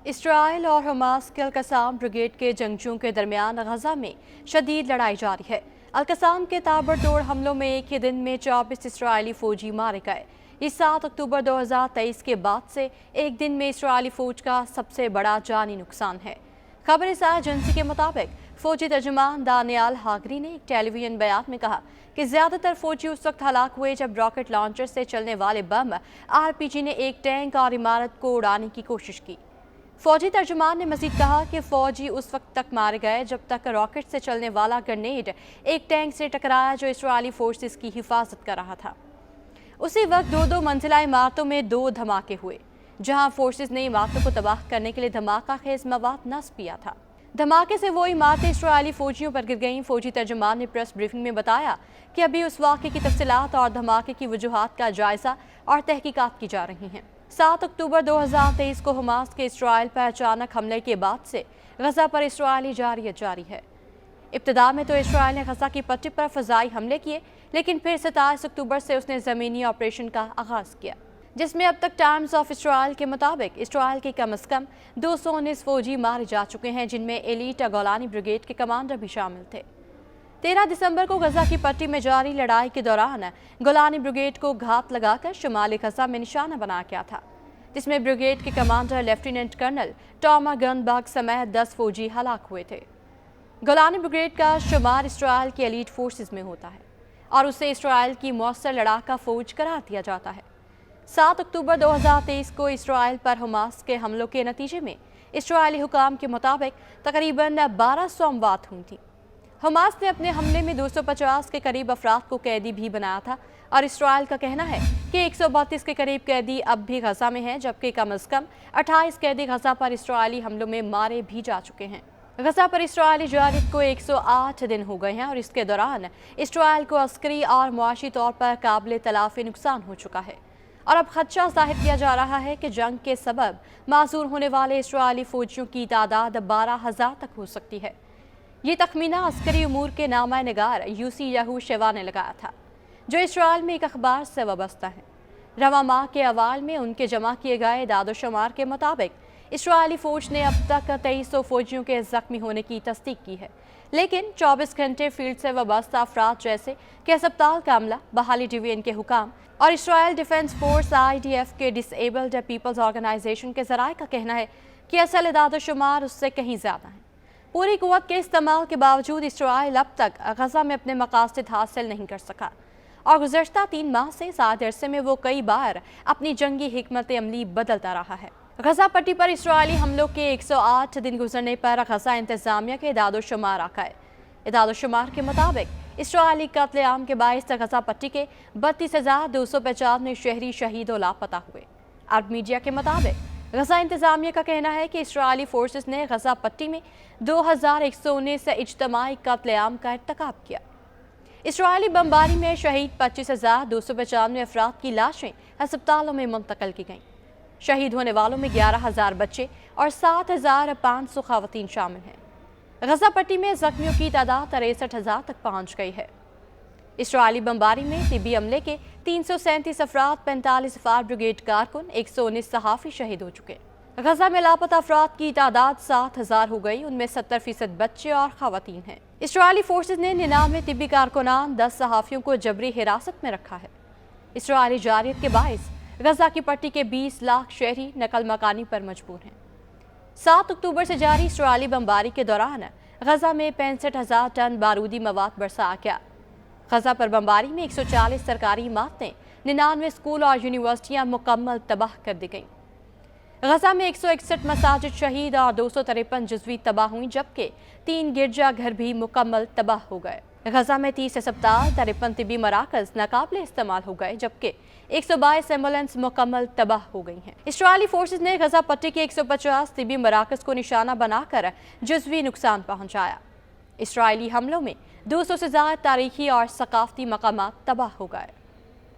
اسرائیل اور حماس کے Al-Qassam brigade کے جنگجوؤں کے درمیان غزہ میں شدید لڑائی جاری ہے۔ القسام کے تابڑتوڑ حملوں میں ایک ہی دن میں 24 اسرائیلی فوجی مارے گئے۔ یہ 7 اکتوبر 2023 کے بعد سے ایک دن میں اسرائیلی فوج کا سب سے بڑا جانی نقصان ہے۔ خبر رساں ایجنسی کے مطابق فوجی ترجمان دانیال ہاگری نے ایک ٹیلی ویژن بیان میں کہا کہ زیادہ تر فوجی اس وقت ہلاک ہوئے جب راکٹ لانچر سے چلنے والے بم RPG نے ایک ٹینک اور عمارت کو اڑانے کی کوشش کی۔ فوجی ترجمان نے مزید کہا کہ فوجی اس وقت تک مارے گئے جب تک راکٹ سے چلنے والا گرنیڈ ایک ٹینک سے ٹکرایا جو اسرائیلی فورسز کی حفاظت کر رہا تھا۔ اسی وقت دو منزلہ عمارتوں میں 2 دھماکے ہوئے جہاں فورسز نے عمارتوں کو تباہ کرنے کے لیے دھماکہ خیز مواد نصب کیا تھا۔ دھماکے سے وہ عمارتیں اسرائیلی فوجیوں پر گر گئیں۔ فوجی ترجمان نے پریس بریفنگ میں بتایا کہ ابھی اس واقعے کی تفصیلات اور دھماکے کی وجوہات کا جائزہ اور تحقیقات کی جا رہی ہیں۔ 7 اکتوبر 2023 کو حماس کے اسرائیل پر اچانک حملے کے بعد سے غزہ پر اسرائیلی جارحیت جاری ہے۔ ابتدا میں تو اسرائیل نے غزہ کی پٹی پر فضائی حملے کیے، لیکن پھر 27 اکتوبر سے اس نے زمینی آپریشن کا آغاز کیا، جس میں اب تک ٹائمز آف اسرائیل کے مطابق اسرائیل کے کم از کم 219 فوجی مارے جا چکے ہیں، جن میں ایلیٹ گولانی بریگیڈ کے کمانڈر بھی شامل تھے۔ 13 دسمبر کو غزہ کی پٹی میں جاری لڑائی کے دوران گولانی بریگیڈ کو گھات لگا کر شمالی غزہ میں نشانہ بنایا گیا تھا، جس میں بریگیڈ کے کمانڈر لیفٹیننٹ کرنل ٹاما گنبرگ سمیت 10 فوجی ہلاک ہوئے تھے۔ گولانی بریگیڈ کا شمار اسرائیل کی ایلیٹ فورسز میں ہوتا ہے اور اسے اسرائیل کی مؤثر لڑاکا فوج قرار دیا جاتا ہے۔ 7 اکتوبر 2023 کو اسرائیل پر حماس کے حملوں کے نتیجے میں اسرائیلی حکام کے مطابق تقریباً 1200 اموات ہوئی تھیں۔ حماس نے اپنے حملے میں 250 کے قریب افراد کو قیدی بھی بنایا تھا اور اسرائیل کا کہنا ہے کہ 132 کے قریب قیدی اب بھی غزہ میں ہیں، جبکہ کم از کم 28 قیدی غزہ پر اسرائیلی حملوں میں مارے بھی جا چکے ہیں۔ غزہ پر اسرائیلی جارحیت کو 108 دن ہو گئے ہیں اور اس کے دوران اسرائیل کو عسکری اور معاشی طور پر قابل تلافی نقصان ہو چکا ہے، اور اب خدشہ ظاہر کیا جا رہا ہے کہ جنگ کے سبب معذور ہونے والے اسرائیلی فوجیوں کی تعداد 12,000 تک ہو سکتی ہے۔ یہ تخمینہ عسکری امور کے نامہ نگار UC یہو شیوا نے لگایا تھا، جو اسرائیل میں ایک اخبار سے وابستہ ہے۔ رواں ماہ کے اوائل میں ان کے جمع کیے گئے اعداد و شمار کے مطابق اسرائیلی فوج نے اب تک 2300 فوجیوں کے زخمی ہونے کی تصدیق کی ہے، لیکن 24 گھنٹے فیلڈ سے وابستہ افراد جیسے کہ ہسپتال کا عملہ، بحالی ڈویژن کے حکام اور اسرائیل ڈیفنس فورس IDF کے ڈس ایبلڈ پیپلز آرگنائزیشن کے ذرائع کا کہنا ہے کہ اصل اعداد و شمار اس سے کہیں زیادہ ہیں۔ پوری قوت کے استعمال کے باوجود اسرائیل اب تک غزہ میں اپنے مقاصد حاصل نہیں کر سکا اور گزشتہ 3 ماہ سے زیادہ عرصے میں وہ کئی بار اپنی جنگی حکمت عملی بدلتا رہا ہے۔ غزہ پٹی پر اسرائیلی حملوں کے 108 دن گزرنے پر غزہ انتظامیہ کے اعداد و شمار آ گئے۔ اعداد و شمار کے مطابق اسرائیلی قتل عام کے باعث غزہ پٹی کے 32,295 شہری شہید و لاپتہ ہوئے۔ عرب میڈیا کے مطابق غزہ انتظامیہ کا کہنا ہے کہ اسرائیلی فورسز نے غزہ پٹی میں 2119 اجتماعی قتل عام کا ارتکاب کیا۔ اسرائیلی بمباری میں شہید 25,295 افراد کی لاشیں ہسپتالوں میں منتقل کی گئیں۔ شہید ہونے والوں میں 11,000 بچے اور 7,500 خواتین شامل ہیں۔ غزہ پٹی میں زخمیوں کی تعداد 63,000 تک پہنچ گئی ہے۔ اسرائیلی بمباری میں طبی عملے کے 337 افراد، 45 فائر بریگیڈ کارکن، 119 صحافی شہید ہو چکے۔ غزہ میں لاپتہ افراد کی تعداد 7,000 ہو گئی، ان میں 70% بچے اور خواتین ہیں۔ اسرائیلی فورسز نے 99 طبی کارکنان، 10 صحافیوں کو جبری حراست میں رکھا ہے۔ اسرائیلی جارحیت کے باعث غزہ کی پٹی کے 20 لاکھ شہری نقل مکانی پر مجبور ہیں۔ 7 اکتوبر سے جاری اسرائیلی بمباری کے دوران غزہ میں 65,000 ٹن بارودی مواد برسا گیا۔ غزہ پر بمباری میں 140 سرکاری عمارتیں، 99 اسکول اور یونیورسٹیاں مکمل تباہ کر دی گئیں۔ غزہ میں 161 مساجد شہید اور 253 جزوی تباہ ہوئیں، جبکہ 3 گرجا گھر بھی مکمل تباہ ہو گئے۔ غزہ میں 30 ہسپتال، 53 طبی مراکز ناقابل استعمال ہو گئے، جبکہ 122 ایمبولینس مکمل تباہ ہو گئی ہیں۔ اسرائیلی فورسز نے غزہ پٹی کے 150 طبی مراکز کو نشانہ بنا کر جزوی نقصان پہنچایا۔ اسرائیلی حملوں میں 200 سے زائد تاریخی اور ثقافتی مقامات تباہ ہو گئے۔